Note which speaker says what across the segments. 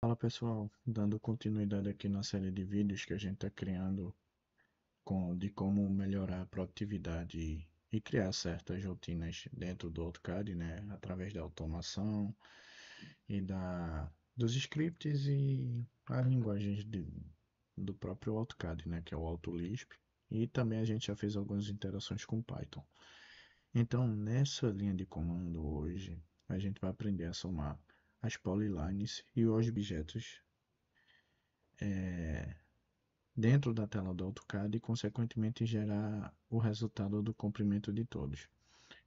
Speaker 1: Fala pessoal, dando continuidade aqui na série de vídeos que a gente está criando de como melhorar a produtividade e criar certas rotinas dentro do AutoCAD, né, através da automação e dos scripts e as linguagens do próprio AutoCAD, né, que é o AutoLisp, e também a gente já fez algumas interações com Python. Então, nessa linha de comando hoje, a gente vai aprender a somar as polylines e os objetos dentro da tela do AutoCAD e, consequentemente, gerar o resultado do comprimento de todos.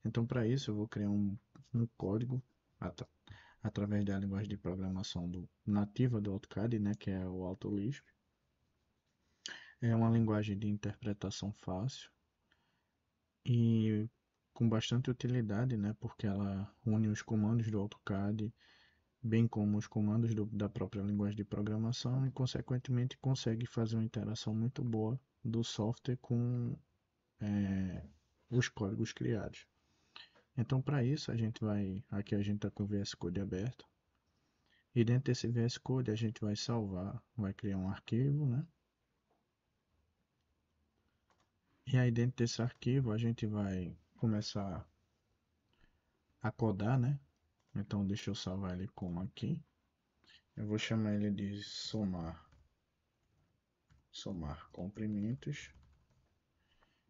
Speaker 1: Então, para isso, eu vou criar um código at através da linguagem de programação nativa do AutoCAD, né, que é o AutoLisp. É uma linguagem de interpretação fácil e com bastante utilidade, né, porque ela une os comandos do AutoCAD, bem como os comandos da própria linguagem de programação e, consequentemente, consegue fazer uma interação muito boa do software com os códigos criados. Então, para isso, aqui a gente está com o VS Code aberto, e dentro desse VS Code a gente vai salvar, vai criar um arquivo, né? E aí dentro desse arquivo a gente vai começar a codar, né? Então deixa eu salvar ele como aqui. Eu vou chamar ele de somar comprimentos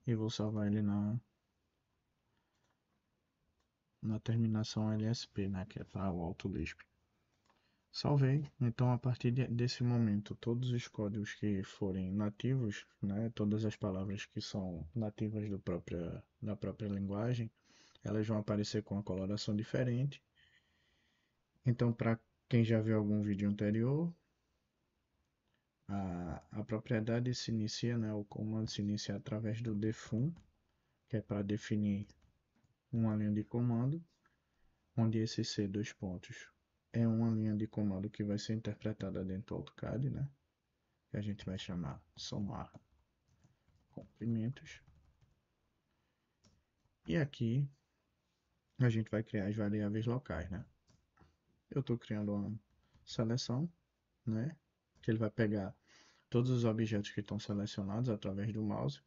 Speaker 1: e vou salvar ele na terminação LSP, né? Que é para o AutoLisp. Salvei. Então, a partir desse momento, todos os códigos que forem nativos, né, todas as palavras que são nativas da própria linguagem, elas vão aparecer com uma coloração diferente. Então, para quem já viu algum vídeo anterior, a propriedade se inicia, né, o comando se inicia através do defun, que é para definir uma linha de comando, onde esse C dois pontos é uma linha de comando que vai ser interpretada dentro do AutoCAD, né? Que a gente vai chamar somar comprimentos. E aqui a gente vai criar as variáveis locais, né? Eu estou criando uma seleção, né? Que ele vai pegar todos os objetos que estão selecionados através do mouse.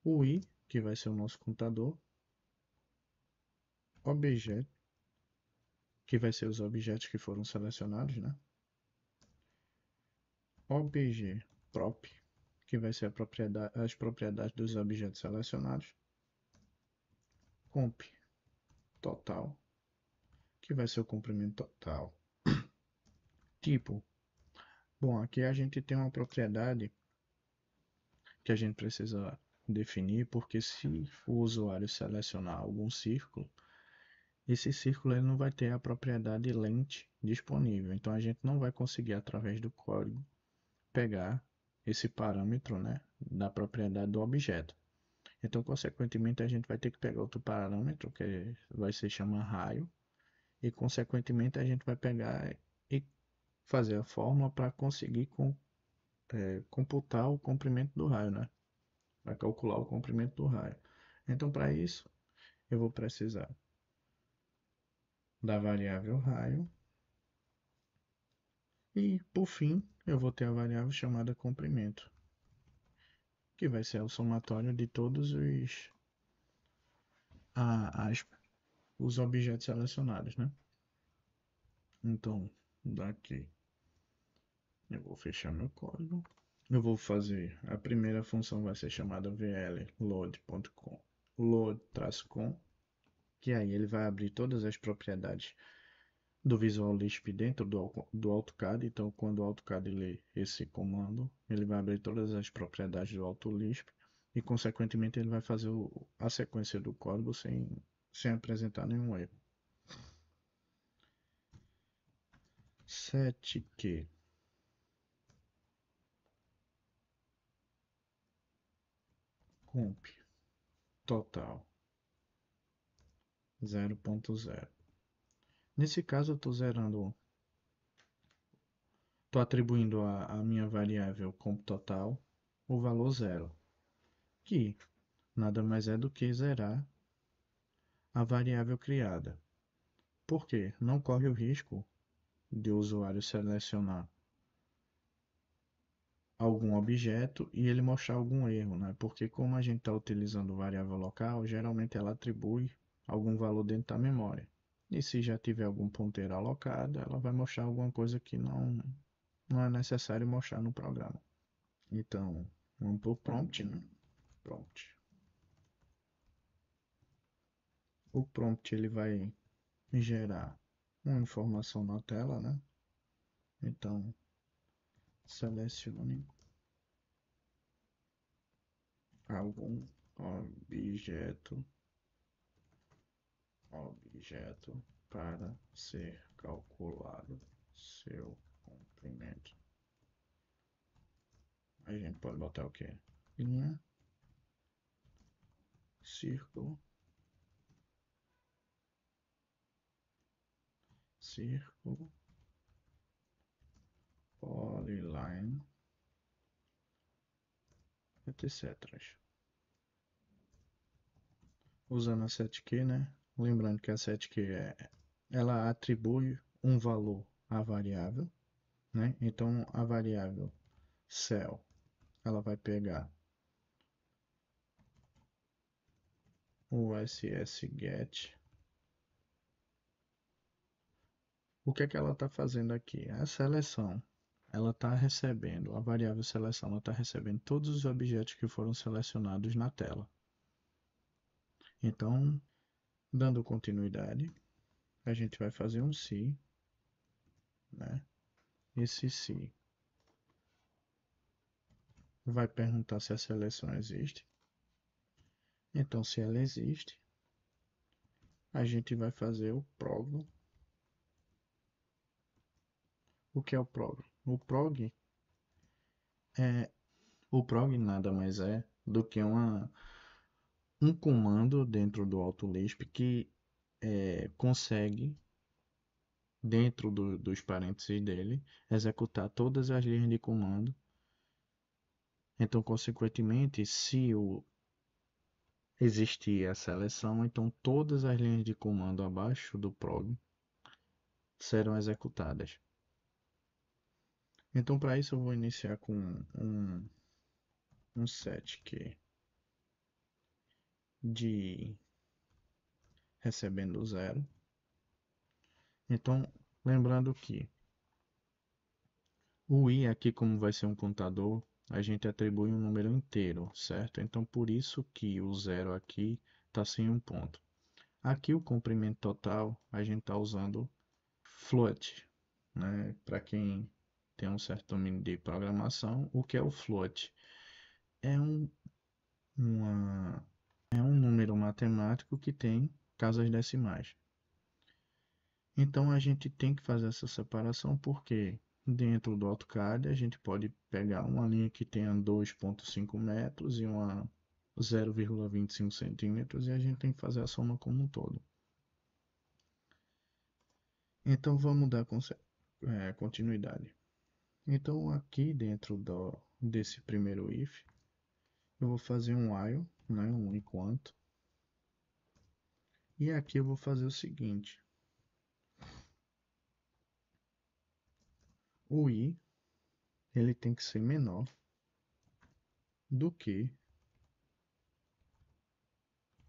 Speaker 1: O i, que vai ser o nosso computador. Objeto, que vai ser os objetos que foram selecionados, né? Obj prop, que vai ser as propriedades dos objetos selecionados. Comp total, que vai ser o comprimento total. Tipo, bom, aqui a gente tem uma propriedade que a gente precisa definir, porque se o usuário selecionar algum círculo, esse círculo ele não vai ter a propriedade lente disponível. Então a gente não vai conseguir, através do código, pegar esse parâmetro, né, da propriedade do objeto. Então, consequentemente, a gente vai ter que pegar outro parâmetro, que vai se chamar raio, e consequentemente a gente vai pegar e fazer a fórmula para conseguir computar o comprimento do raio, né? Vai calcular o comprimento do raio. Então, para isso, eu vou precisar da variável raio e, por fim, eu vou ter a variável chamada comprimento, que vai ser o somatório de todos a- as- os objetos selecionados, né? Então, daqui eu vou fechar meu código. Eu vou fazer, a primeira função vai ser chamada vl load-com, que aí ele vai abrir todas as propriedades do Visual Lisp dentro do AutoCAD. Então, quando o AutoCAD lê esse comando, ele vai abrir todas as propriedades do AutoLisp e, consequentemente, ele vai fazer a sequência do código sem apresentar nenhum erro. Setq comp total 0.0. Nesse caso, eu estou atribuindo a minha variável comp total o valor zero, que nada mais é do que zerar a variável criada. Por quê? Não corre o risco de o usuário selecionar algum objeto e ele mostrar algum erro, né? Porque como a gente está utilizando variável local, geralmente ela atribui algum valor dentro da memória. E se já tiver algum ponteiro alocado, ela vai mostrar alguma coisa que não é necessário mostrar no programa. Então, vamos para o prompt, né? Prompt. O prompt ele vai gerar uma informação na tela, né? Então, selecione algum objeto para ser calculado seu comprimento. A gente pode botar o quê? Linha, círculo, círculo, polyline, etc. Usando a setkey, né? Lembrando que a setkey ela atribui um valor à variável, né? Então a variável cell ela vai pegar o ssget. O que é que ela está fazendo aqui? A seleção. Ela está recebendo, a variável seleção, ela está recebendo todos os objetos que foram selecionados na tela. Então, dando continuidade, a gente vai fazer um se, né? Esse se vai perguntar se a seleção existe. Então, se ela existe, a gente vai fazer o prog. O que é o prog? É, o prog nada mais é do que um comando dentro do AutoLisp que consegue, dentro dos parênteses dele, executar todas as linhas de comando. Então, consequentemente, se existir a seleção, então todas as linhas de comando abaixo do prog serão executadas. Então, para isso, eu vou iniciar com um set que de recebendo zero. Então, lembrando que o i aqui, como vai ser um contador, a gente atribui um número inteiro, certo? Então, por isso que o zero aqui está sem um ponto. Aqui o comprimento total, a gente está usando float, né? Para quem tem um certo domínio de programação, o que é o float? É é um número matemático que tem casas decimais. Então a gente tem que fazer essa separação porque dentro do AutoCAD a gente pode pegar uma linha que tenha 2,5 metros e uma 0,25 centímetros e a gente tem que fazer a soma como um todo. Então vamos dar continuidade. Então aqui dentro desse primeiro if, eu vou fazer um while, né, um enquanto. E aqui eu vou fazer o seguinte. O i ele tem que ser menor do que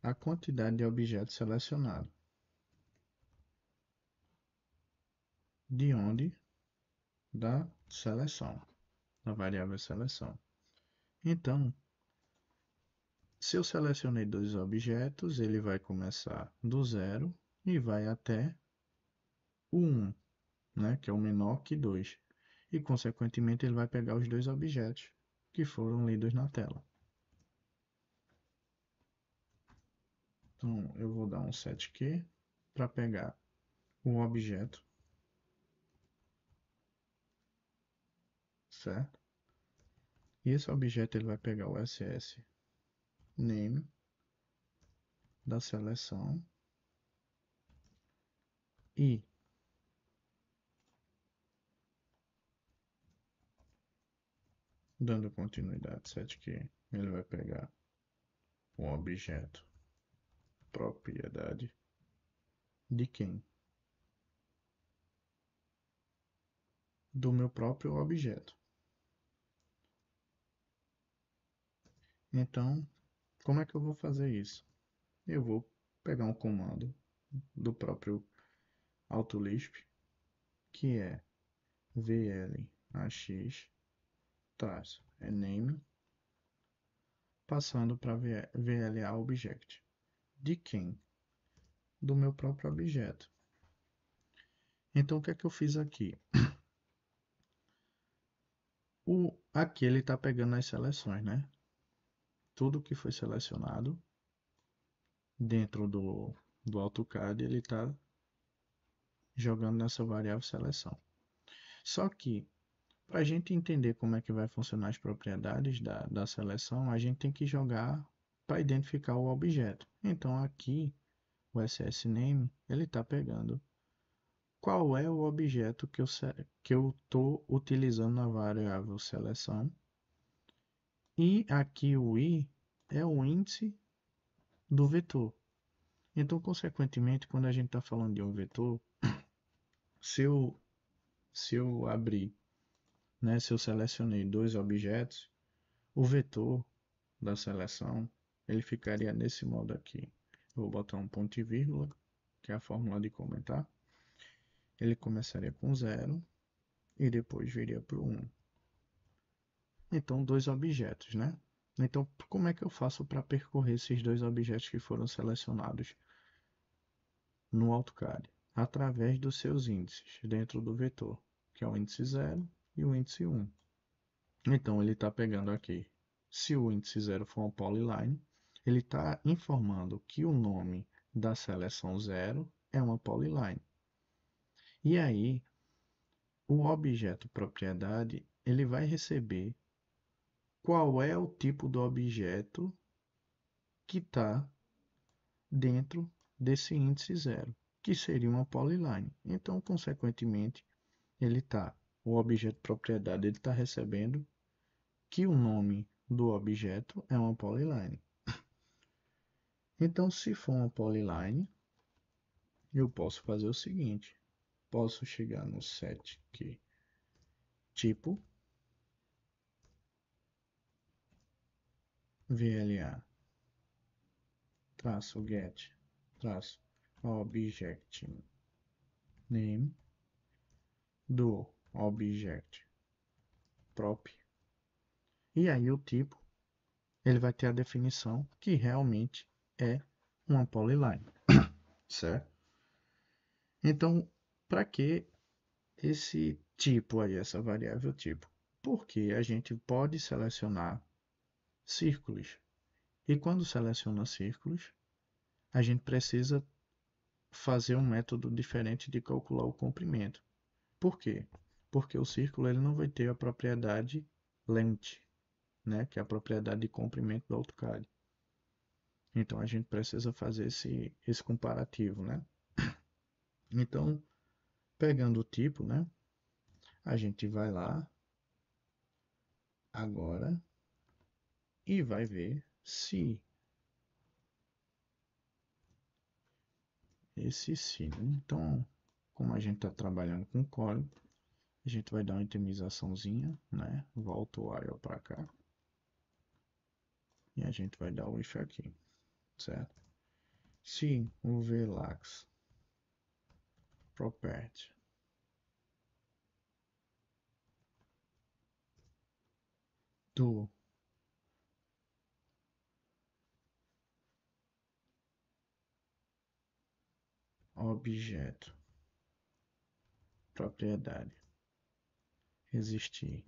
Speaker 1: a quantidade de objetos selecionados. De onde? Da seleção, da variável seleção. Então, se eu selecionei dois objetos, ele vai começar do zero e vai até o 1, né, que é o menor que 2. E, consequentemente, ele vai pegar os dois objetos que foram lidos na tela. Então, eu vou dar um setKey para pegar o objeto, certo? E esse objeto ele vai pegar o ss name da seleção e dando continuidade setKey, ele vai pegar o objeto propriedade de quem? do meu próprio objeto. Então, como é que eu vou fazer isso? Eu vou pegar um comando do próprio AutoLisp, que é vlax-name, passando para VLA object. De quem? Do meu próprio objeto. Então, o que é que eu fiz aqui? Aqui ele está pegando as seleções, né? Tudo que foi selecionado dentro do AutoCAD, ele está jogando nessa variável seleção. Só que, para a gente entender como é que vai funcionar as propriedades da seleção, a gente tem que jogar para identificar o objeto. Então, aqui, o SSName, ele está pegando qual é o objeto que eu estou utilizando na variável seleção. E aqui o i é o índice do vetor. Então, consequentemente, quando a gente está falando de um vetor, se eu, se eu abrir, né, se eu selecionei dois objetos, o vetor da seleção ele ficaria nesse modo aqui. Eu vou botar um ponto e vírgula, que é a fórmula de comentar. Ele começaria com 0 e depois viria para o 1. Então, dois objetos, né? Então, como é que eu faço para percorrer esses dois objetos que foram selecionados no AutoCAD? Através dos seus índices dentro do vetor, que é o índice 0 e o índice 1. Então, ele está pegando aqui. Se o índice 0 for uma polyline, ele está informando que o nome da seleção 0 é uma polyline. E aí, o objeto propriedade, ele vai receber qual é o tipo do objeto que está dentro desse índice 0, que seria uma polyline. Então, consequentemente, o objeto propriedade ele está recebendo que o nome do objeto é uma polyline. Então, se for uma polyline, eu posso fazer o seguinte: posso chegar no set aqui, tipo VLA traço get traço object name do object prop, e aí o tipo ele vai ter a definição que realmente é uma polyline, certo? Então, para que esse tipo aí, essa variável tipo? Porque a gente pode selecionar círculos. E quando seleciona círculos, a gente precisa fazer um método diferente de calcular o comprimento. Por quê? Porque o círculo ele não vai ter a propriedade length, né, que é a propriedade de comprimento do AutoCAD. Então a gente precisa fazer esse comparativo, né? Então, pegando o tipo, né, a gente vai lá agora e vai ver se esse sim. Então, como a gente está trabalhando com código, a gente vai dar uma itemizaçãozinha, né? Volta o while para cá. E a gente vai dar o if aqui, certo? Se o Vlax property do objeto propriedade existir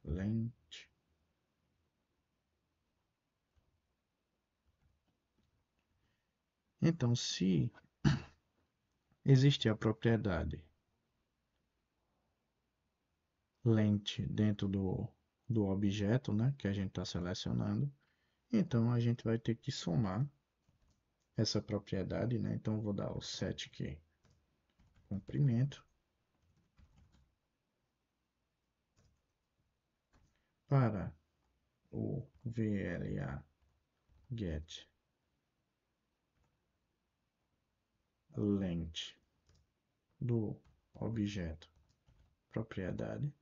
Speaker 1: length, então se existir a propriedade length dentro do objeto, né, que a gente está selecionando, então a gente vai ter que somar essa propriedade, né? Então eu vou dar o set aqui, comprimento, para o VLA get length do objeto propriedade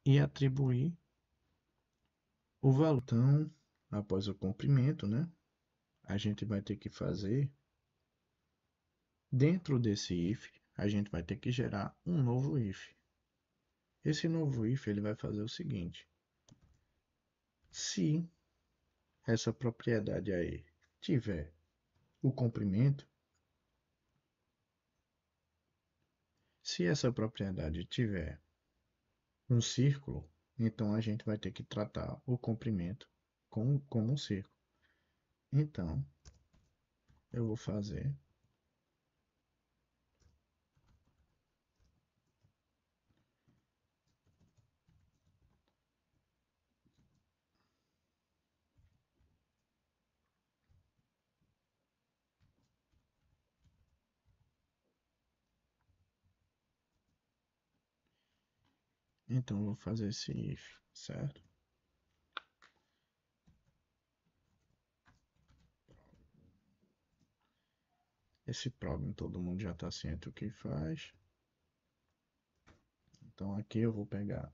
Speaker 1: e atribuir o valor. Então, após o comprimento, né, a gente vai ter que fazer, dentro desse if, a gente vai ter que gerar um novo if. Esse novo if ele vai fazer o seguinte: se essa propriedade aí tiver o comprimento, se essa propriedade tiver um círculo, então a gente vai ter que tratar o comprimento como um círculo. Então, eu vou fazer então eu vou fazer esse if, certo? Esse problem todo mundo já está ciente o que faz. Então aqui eu vou pegar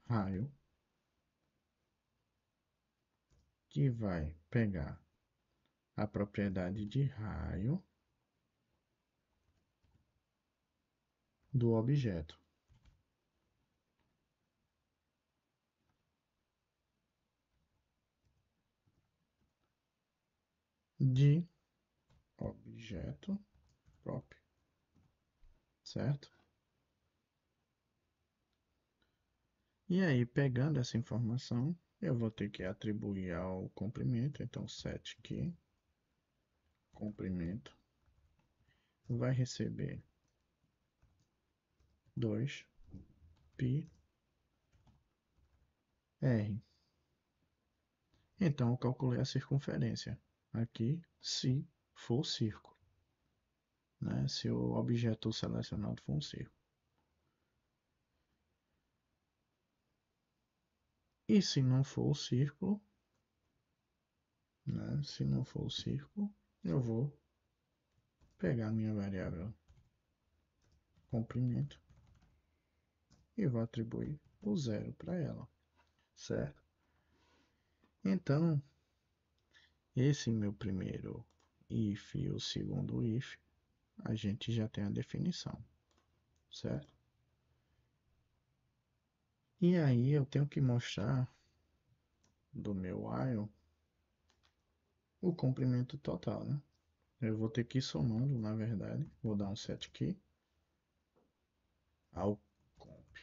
Speaker 1: raio, que vai pegar a propriedade de raio do objeto. De objeto próprio, certo? E aí, pegando essa informação, eu vou ter que atribuir ao comprimento. Então, set que comprimento vai receber 2 pi r. Então, eu calculei a circunferência aqui, se for círculo, né? Se o objeto selecionado for um círculo. E se não for o círculo, né? Se não for o círculo, eu vou pegar minha variável comprimento e vou atribuir o zero para ela, certo? Então, esse meu primeiro if e o segundo if, a gente já tem a definição, certo? E aí eu tenho que mostrar do meu while o comprimento total, né? Eu vou ter que ir somando, na verdade, vou dar um set aqui ao comp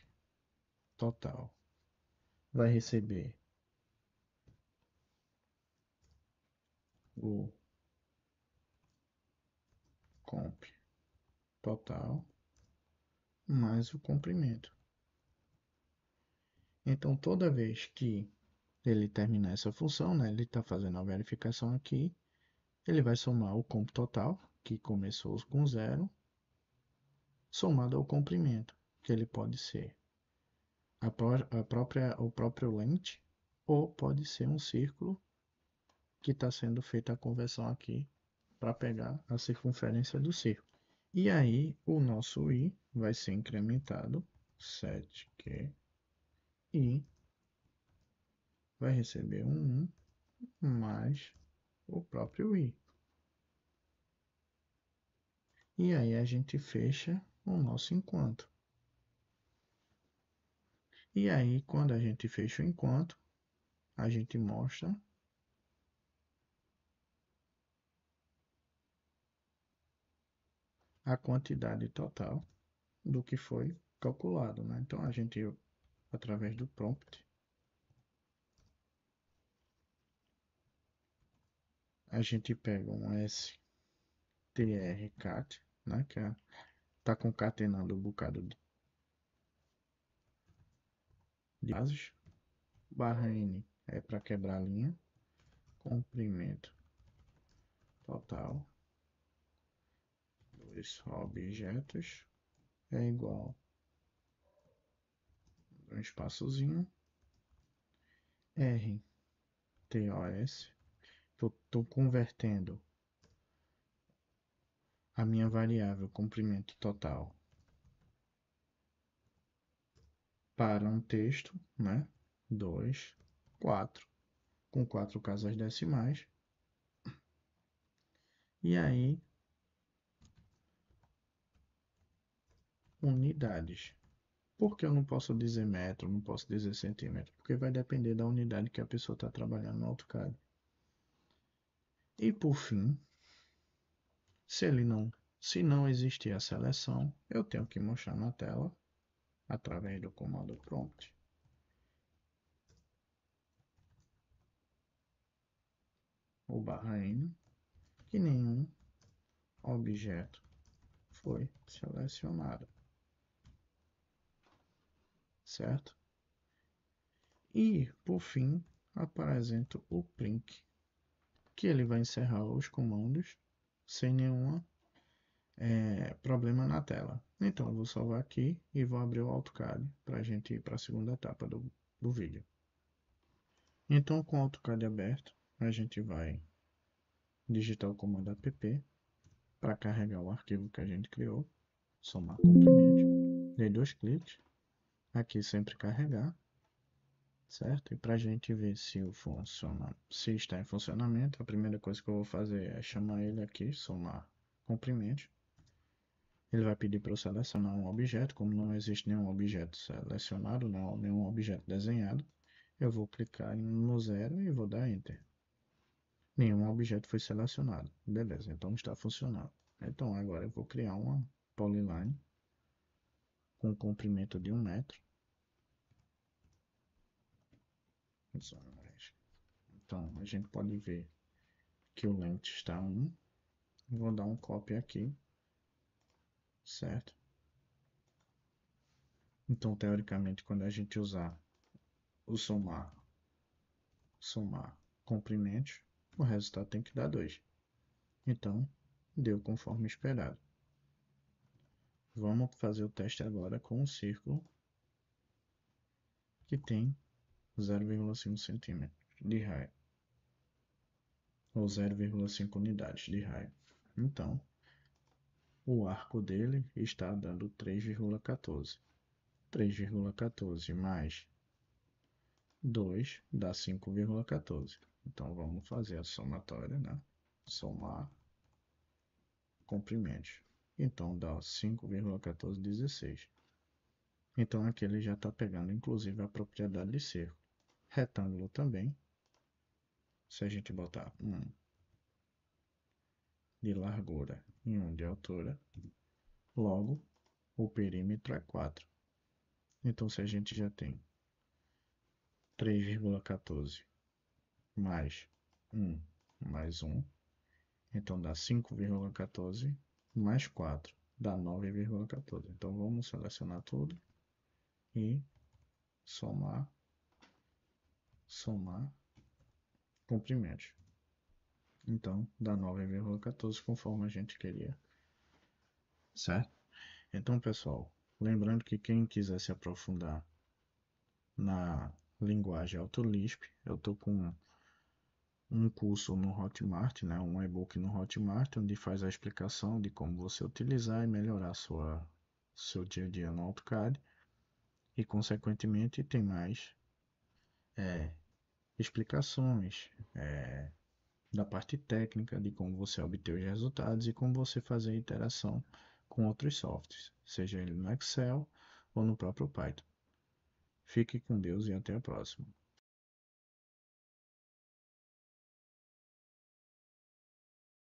Speaker 1: total. Vai receber o comp total mais o comprimento. Então, toda vez que ele terminar essa função, né, ele está fazendo a verificação aqui, ele vai somar o comp total, que começou com zero, somado ao comprimento, que ele pode ser o próprio length, ou pode ser um círculo que está sendo feita a conversão aqui para pegar a circunferência do círculo. E aí o nosso i vai ser incrementado 7q e vai receber um 1 mais o próprio i. E aí a gente fecha o nosso enquanto. E aí, quando a gente fecha o enquanto, a gente mostra a quantidade total do que foi calculado, né? Então, a gente, através do prompt, a gente pega um strcat, né? Que está concatenando um bocado de bases. Barra N é para quebrar a linha. Comprimento total dos objetos é igual a um espaçozinho R TOS, eu estou convertendo a minha variável comprimento total para um texto, né? 2, 4, com 4 casas decimais. E aí, unidades. Por que eu não posso dizer metro, não posso dizer centímetro? Porque vai depender da unidade que a pessoa está trabalhando no AutoCAD. E por fim, se não existir a seleção, eu tenho que mostrar na tela, através do comando prompt, o /n, que nenhum objeto foi selecionado, certo? E, por fim, apresento o print, que ele vai encerrar os comandos sem nenhum problema na tela. Então, eu vou salvar aqui e vou abrir o AutoCAD para a gente ir para a segunda etapa do vídeo. Então, com o AutoCAD aberto, a gente vai digitar o comando app para carregar o arquivo que a gente criou, somar comprimento, dei 2 cliques, aqui sempre carregar, certo? E para a gente ver se está em funcionamento, a primeira coisa que eu vou fazer é chamar ele aqui, somar comprimento. Ele vai pedir para eu selecionar um objeto, como não existe nenhum objeto selecionado, não, nenhum objeto desenhado, eu vou clicar no 0 e vou dar Enter. Nenhum objeto foi selecionado. Beleza, então está funcionando. Então agora eu vou criar uma polyline com um comprimento de 1 metro. Então a gente pode ver que o length está 1. Vou dar um copy aqui, certo? Então teoricamente quando a gente usar o somar comprimentos, o resultado tem que dar 2. Então deu conforme esperado. Vamos fazer o teste agora com um círculo que tem 0,5 centímetros de raio, ou 0,5 unidades de raio. Então, o arco dele está dando 3,14. 3,14 mais 2 dá 5,14. Então, vamos fazer a somatória, né? Somar comprimentos. Então, dá 5,1416. Então, aqui ele já está pegando, inclusive, a propriedade de cerco. Retângulo também. Se a gente botar 1 de largura e 1 de altura, logo o perímetro é 4. Então, se a gente já tem 3,14 mais 1 mais 1, então dá 5,14 mais 4, dá 9,14. Então, vamos selecionar tudo e somar comprimentos. Então, dá 9,14 conforme a gente queria, certo? Então, pessoal, lembrando que quem quiser se aprofundar na linguagem AutoLisp, eu estou com um curso no Hotmart, né, um e-book no Hotmart, onde faz a explicação de como você utilizar e melhorar seu dia a dia no AutoCAD. E, consequentemente, tem mais explicações da parte técnica de como você obter os resultados e como você fazer interação com outros softwares, seja ele no Excel ou no próprio Python. Fique com Deus e até a próxima.